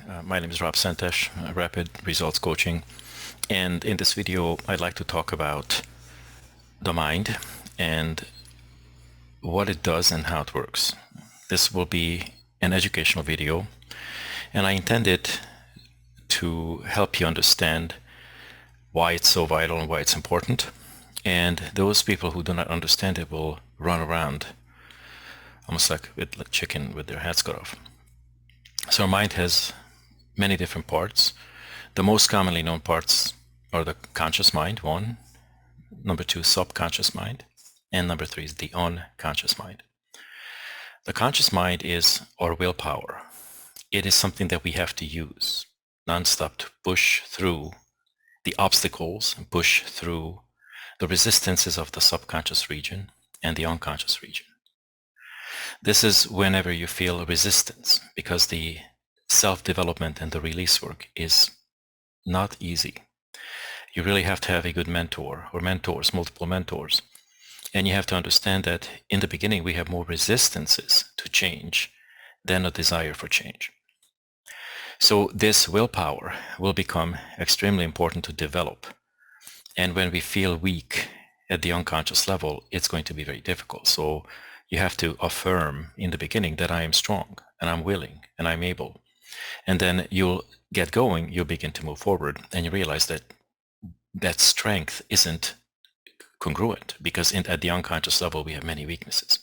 My name is Szentes, Rapid Results Coaching, and in this video I'd like to talk about the mind and what it does and how it works. This will be an educational video, and I intend it to help you understand why it's so vital and why it's important. And those people who do not understand it will run around almost like with a chicken with their heads cut off. So our mind has many different parts. The most commonly known parts are the conscious mind, one. Number two, subconscious mind. And number three is the unconscious mind. The conscious mind is our willpower. It is something that we have to use nonstop to push through the obstacles and push through the resistances of the subconscious region and the unconscious region. This is whenever you feel resistance, because the self-development and the release work is not easy. You really have to have a good mentor or mentors, multiple mentors. And you have to understand that in the beginning we have more resistances to change than a desire for change. So this willpower will become extremely important to develop. And when we feel weak at the unconscious level, it's going to be very difficult. So you have to affirm in the beginning that I am strong and I'm willing and I'm able. And then you'll get going, you'll begin to move forward, and you realize that that strength isn't congruent, because at the unconscious level we have many weaknesses.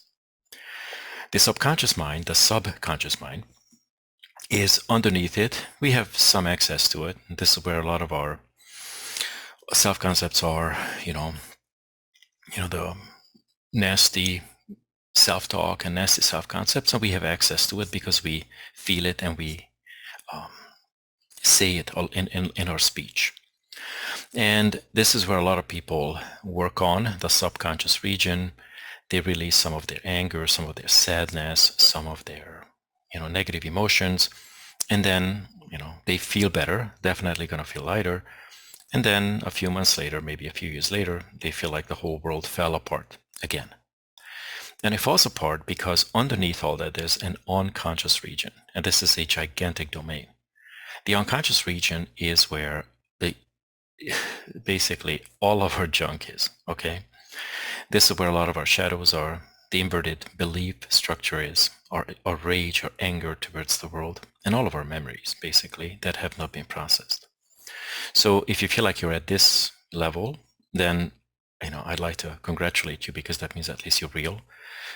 The subconscious mind, the subconscious mind, is underneath it. We have some access to it. And this is where a lot of our self-concepts are, the nasty self-talk and nasty self-concepts, and we have access to it because we feel it and we say it in our speech. And this is where a lot of people work on the subconscious region. They release some of their anger, some of their sadness, some of their negative emotions, and then they feel better, definitely going to feel lighter. And then a few months later, maybe a few years later, they feel like the whole world fell apart again. And it falls apart because underneath all that there's an unconscious region, and this is a gigantic domain. The unconscious region is where basically all of our junk is, okay? This is where a lot of our shadows are, the inverted belief structure is, our rage or anger towards the world, and all of our memories, basically, that have not been processed. So if you feel like you're at this level, then I'd like to congratulate you, because that means at least you're real.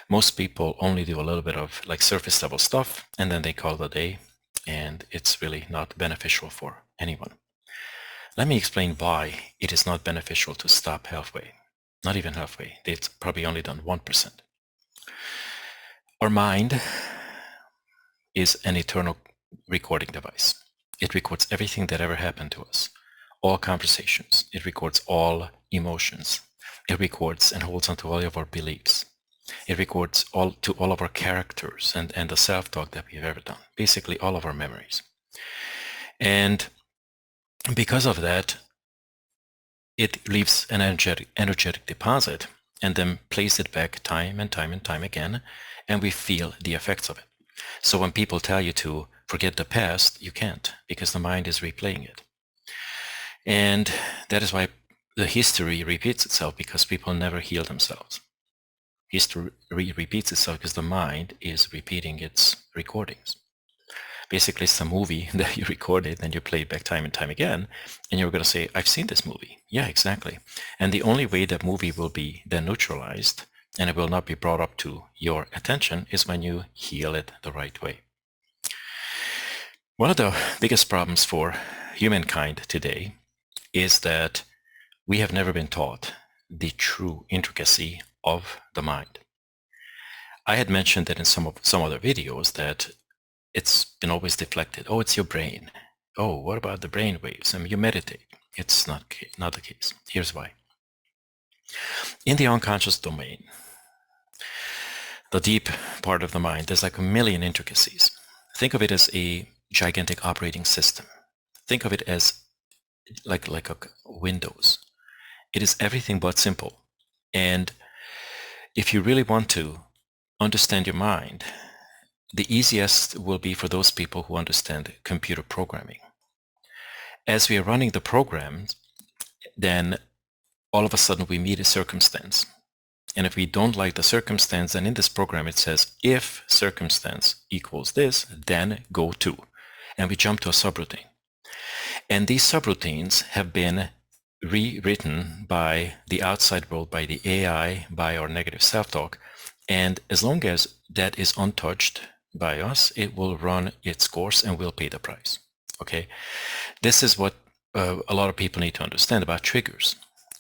Most people only do a little bit of like surface level stuff, and then they call it a day, and it's really not beneficial for anyone. Let me explain why it is not beneficial to stop halfway. Not even halfway. It's probably only done 1%. Our mind is an eternal recording device. It records everything that ever happened to us, all conversations. It records all emotions. It records and holds on to all of our beliefs. It records all of our characters and the self-talk that we've ever done, basically all of our memories. And because of that, it leaves an energetic deposit and then plays it back time and time and time again, and we feel the effects of it. So when people tell you to forget the past, you can't, because the mind is replaying it. And that is why the history repeats itself, because people never heal themselves. History repeats itself because the mind is repeating its recordings. Basically, it's a movie that you recorded and you play it back time and time again, and you're going to say, I've seen this movie. Yeah, exactly. And the only way that movie will be then neutralized and it will not be brought up to your attention is when you heal it the right way. One of the biggest problems for humankind today is that we have never been taught the true intricacy of the mind. I had mentioned that in some other videos that it's been always deflected. Oh, it's your brain. Oh, what about the brain waves? I mean, you meditate. It's not the case. Here's why. In the unconscious domain, the deep part of the mind, there's like a million intricacies. Think of it as a gigantic operating system. Think of it as like a Windows. It is everything but simple. And if you really want to understand your mind, the easiest will be for those people who understand computer programming. As we are running the programs, then all of a sudden we meet a circumstance. And if we don't like the circumstance, then in this program it says, if circumstance equals this, then go to. And we jump to a subroutine. And these subroutines have been rewritten by the outside world, by the AI, by our negative self-talk. And as long as that is untouched by us, it will run its course and we'll pay the price. Okay? This is what a lot of people need to understand about triggers.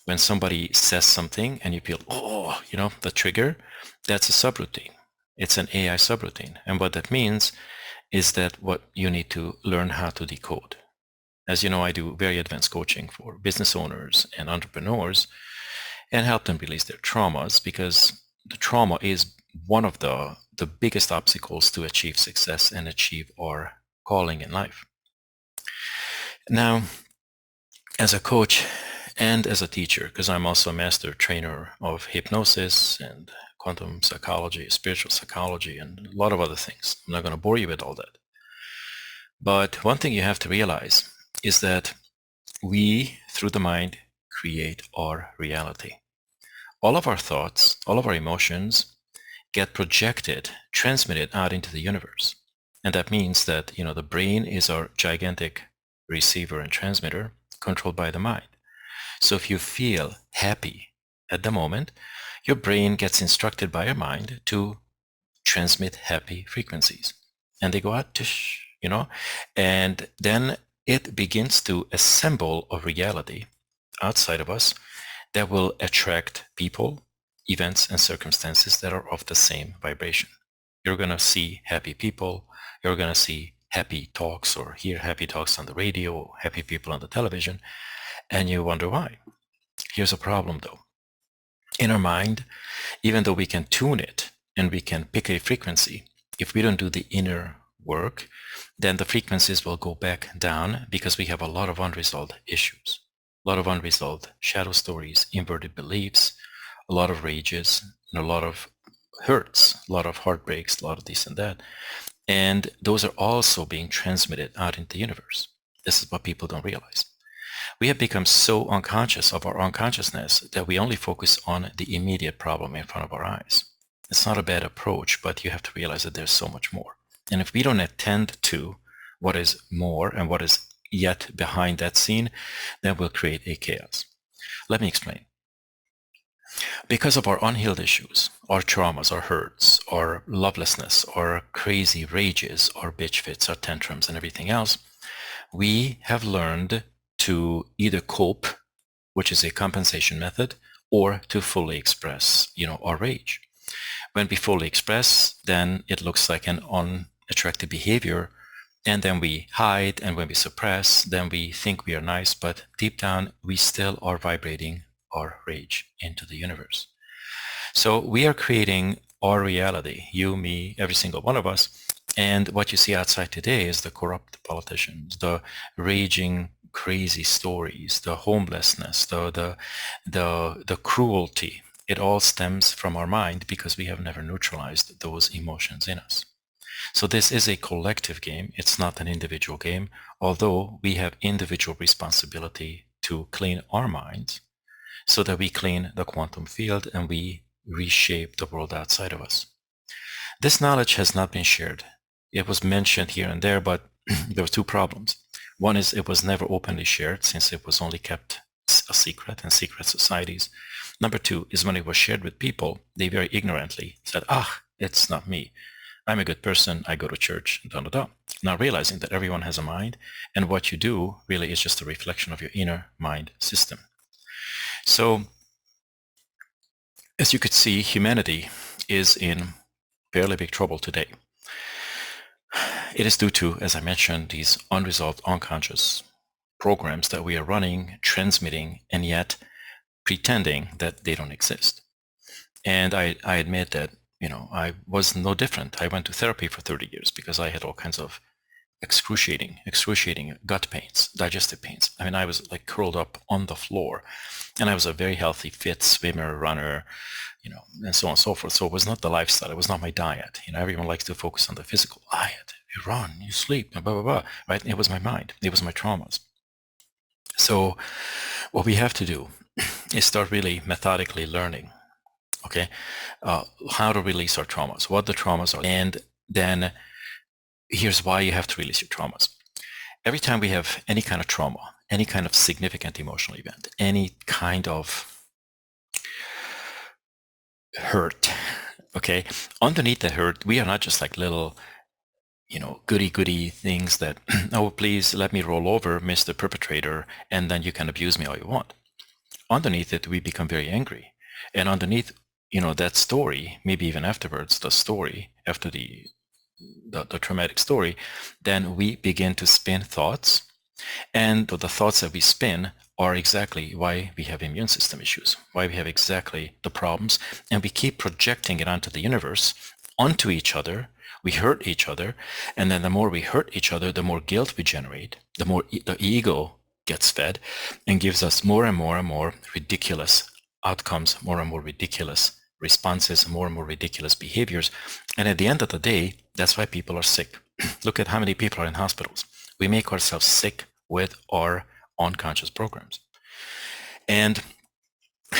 When somebody says something and you feel, oh, the trigger, that's a subroutine. It's an AI subroutine. And what that means is that what you need to learn how to decode. As you know, I do very advanced coaching for business owners and entrepreneurs and help them release their traumas, because the trauma is one of the biggest obstacles to achieve success and achieve our calling in life. Now, as a coach and as a teacher, because I'm also a master trainer of hypnosis and quantum psychology, spiritual psychology, and a lot of other things. I'm not going to bore you with all that. But one thing you have to realize is that we, through the mind, create our reality. All of our thoughts, all of our emotions get projected, transmitted out into the universe. And that means that, the brain is our gigantic receiver and transmitter controlled by the mind. So if you feel happy at the moment, your brain gets instructed by your mind to transmit happy frequencies. And they go out, and then it begins to assemble a reality outside of us that will attract people, events, and circumstances that are of the same vibration. You're going to see happy people. You're going to see happy talks or hear happy talks on the radio, or happy people on the television, and you wonder why. Here's a problem though. In our mind, even though we can tune it and we can pick a frequency, if we don't do the inner work, then the frequencies will go back down because we have a lot of unresolved issues, a lot of unresolved shadow stories, inverted beliefs, a lot of rages, and a lot of hurts, a lot of heartbreaks, a lot of this and that. And those are also being transmitted out into the universe. This is what people don't realize. We have become so unconscious of our unconsciousness that we only focus on the immediate problem in front of our eyes. It's not a bad approach, but you have to realize that there's so much more. And if we don't attend to what is more and what is yet behind that scene, then we'll create a chaos. Let me explain. Because of our unhealed issues, our traumas, our hurts, our lovelessness, our crazy rages, our bitch fits, our tantrums, and everything else, we have learned to either cope, which is a compensation method, or to fully express, our rage. When we fully express, then it looks like an unattractive behavior, and then we hide, and when we suppress, then we think we are nice, but deep down, we still are vibrating our rage into the universe. So we are creating our reality, you, me, every single one of us, and what you see outside today is the corrupt politicians, the raging crazy stories, the homelessness, the cruelty. It all stems from our mind because we have never neutralized those emotions in us. So this is a collective game. It's not an individual game, although we have individual responsibility to clean our minds so that we clean the quantum field and we reshape the world outside of us. This knowledge has not been shared. It was mentioned here and there, but there were two problems. One is it was never openly shared since it was only kept a secret in secret societies. Number two is when it was shared with people, they very ignorantly said, it's not me. I'm a good person. I go to church, Not realizing that everyone has a mind, and what you do really is just a reflection of your inner mind system. So, as you could see, humanity is in fairly big trouble today. It is due to, as I mentioned, these unresolved unconscious programs that we are running, transmitting, and yet pretending that they don't exist. And I admit that, I was no different. I went to therapy for 30 years because I had all kinds of excruciating gut pains, digestive pains. I was like curled up on the floor, and I was a very healthy, fit swimmer, runner, and so on and so forth. So it was not the lifestyle. It was not my diet. Everyone likes to focus on the physical diet. You run, you sleep, blah, blah, blah, right? It was my mind. It was my traumas. So what we have to do is start really methodically learning, okay, how to release our traumas, what the traumas are. And then here's why you have to release your traumas. Every time we have any kind of trauma, any kind of significant emotional event, any kind of hurt, okay, underneath the hurt, we are not just like little, goody things that, oh, please let me roll over, Mr. Perpetrator, and then you can abuse me all you want. Underneath it, we become very angry. And underneath, that story, maybe even afterwards, the story, after the traumatic story, then we begin to spin thoughts. And the thoughts that we spin are exactly why we have immune system issues, why we have exactly the problems. And we keep projecting it onto the universe, onto each other. We hurt each other. And then the more we hurt each other, the more guilt we generate, the more the ego gets fed and gives us more and more and more ridiculous outcomes, more and more ridiculous responses, more and more ridiculous behaviors. And at the end of the day, that's why people are sick. Look at how many people are in hospitals. We make ourselves sick with our unconscious programs. And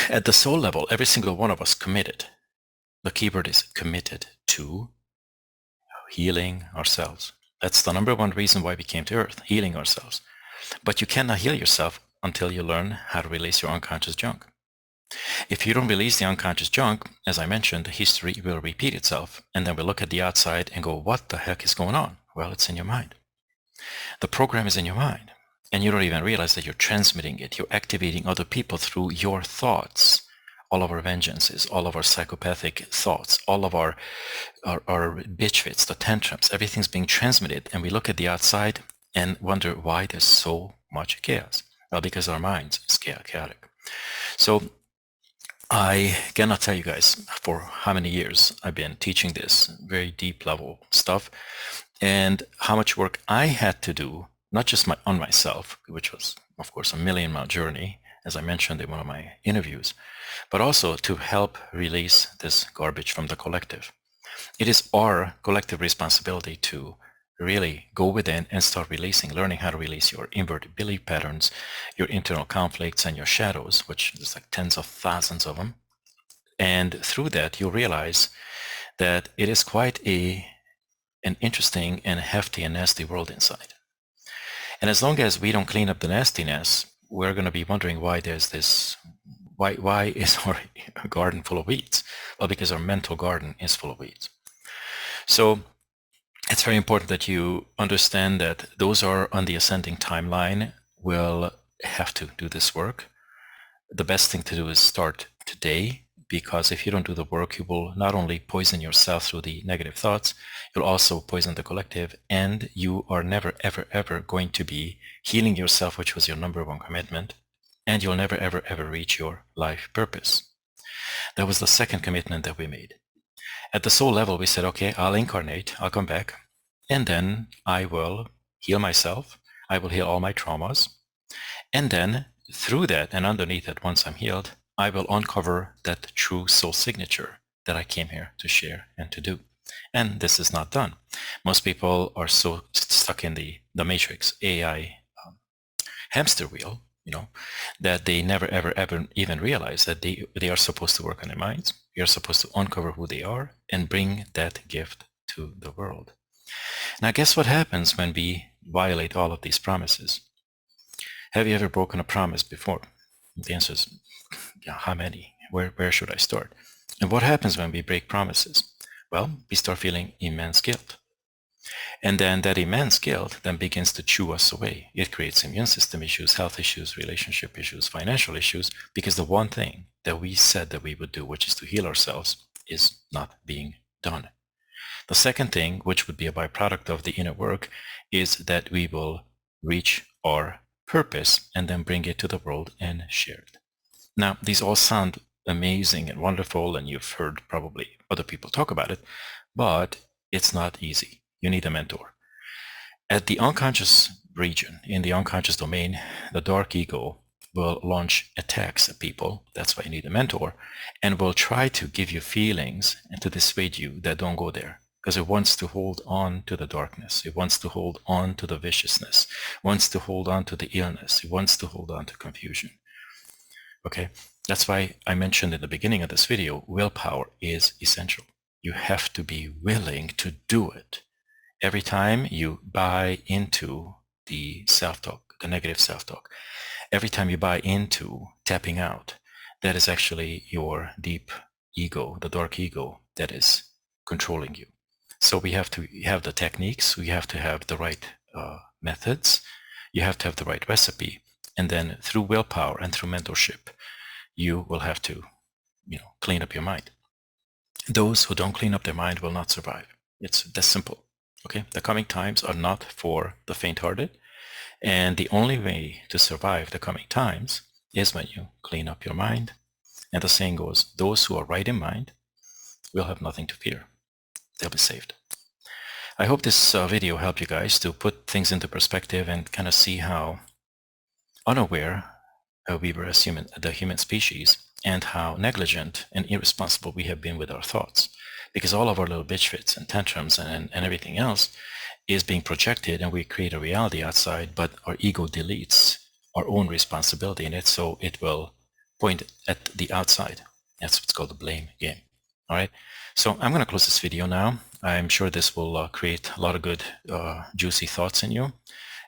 at the soul level, every single one of us committed. The keyword is committed to healing ourselves. That's the number one reason why we came to Earth, healing ourselves. But you cannot heal yourself until you learn how to release your unconscious junk. If you don't release the unconscious junk, as I mentioned, history will repeat itself. And then we'll look at the outside and go, what the heck is going on? Well, it's in your mind. The program is in your mind. And you don't even realize that you're transmitting it. You're activating other people through your thoughts. All of our vengeances, all of our psychopathic thoughts, all of our bitch fits, the tantrums, everything's being transmitted. And we look at the outside and wonder why there's so much chaos. Well, because our minds is chaotic. So I cannot tell you guys for how many years I've been teaching this very deep level stuff and how much work I had to do, not just on myself, which was, of course, a million-mile journey, as I mentioned in one of my interviews, but also to help release this garbage from the collective. It is our collective responsibility to really go within and start releasing, learning how to release your inverted belief patterns, your internal conflicts, and your shadows, which is like tens of thousands of them. And through that, you'll realize that it is quite an interesting and hefty and nasty world inside. And as long as we don't clean up the nastiness, we're going to be wondering why there's this, why is our garden full of weeds? Well, because our mental garden is full of weeds. So it's very important that you understand that those are on the ascending timeline will have to do this work. The best thing to do is start today, because if you don't do the work, you will not only poison yourself through the negative thoughts, you'll also poison the collective, and you are never, ever, ever going to be healing yourself, which was your number one commitment, and you'll never, ever, ever reach your life purpose. That was the second commitment that we made. At the soul level, we said, okay, I'll incarnate, I'll come back, and then I will heal myself, I will heal all my traumas, and then through that and underneath it, once I'm healed, I will uncover that true soul signature that I came here to share and to do. And this is not done. Most people are so stuck in the matrix AI hamster wheel, that they never, ever, ever even realize that they are supposed to work on their minds. You're supposed to uncover who they are and bring that gift to the world. Now, guess what happens when we violate all of these promises? Have you ever broken a promise before? The answer is, yeah, how many? Where should I start? And what happens when we break promises? Well, we start feeling immense guilt. And then that immense guilt then begins to chew us away. It creates immune system issues, health issues, relationship issues, financial issues, because the one thing that we said that we would do, which is to heal ourselves, is not being done. The second thing, which would be a byproduct of the inner work, is that we will reach our purpose and then bring it to the world and share it. Now, these all sound amazing and wonderful, and you've heard probably other people talk about it, but it's not easy. You need a mentor. At the unconscious region, in the unconscious domain, the dark ego will launch attacks at people. That's why you need a mentor, and will try to give you feelings and to dissuade you that don't go there, because it wants to hold on to the darkness. It wants to hold on to the viciousness, wants to hold on to the illness. It wants to hold on to confusion. Okay, that's why I mentioned in the beginning of this video, willpower is essential. You have to be willing to do it. Every time you buy into the self-talk, the negative self-talk, every time you buy into tapping out, that is actually your deep ego, the dark ego that is controlling you. So we have to have the techniques, we have to have the right methods, you have to have the right recipe, and then through willpower and through mentorship, you will have to, clean up your mind. Those who don't clean up their mind will not survive. It's that simple. Okay, the coming times are not for the faint-hearted, and the only way to survive the coming times is when you clean up your mind. And the saying goes, those who are right in mind will have nothing to fear. They'll be saved. I hope this video helped you guys to put things into perspective and kind of see how unaware we were as the human species, and how negligent and irresponsible we have been with our thoughts. Because all of our little bitch fits and tantrums and everything else is being projected, and we create a reality outside, but our ego deletes our own responsibility in it, so it will point at the outside. That's what's called the blame game. All right, so I'm going to close this video now. I'm sure this will create a lot of good, juicy thoughts in you.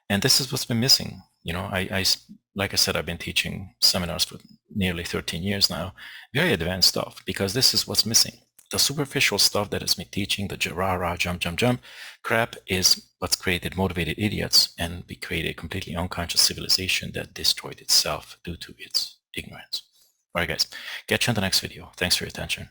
And this is what's been missing. Like I said, I've been teaching seminars for nearly 13 years now, very advanced stuff, because this is what's missing. The superficial stuff that is me teaching, the rah, jump crap, is what's created motivated idiots, and we created a completely unconscious civilization that destroyed itself due to its ignorance. All right, guys, catch you on the next video. Thanks for your attention.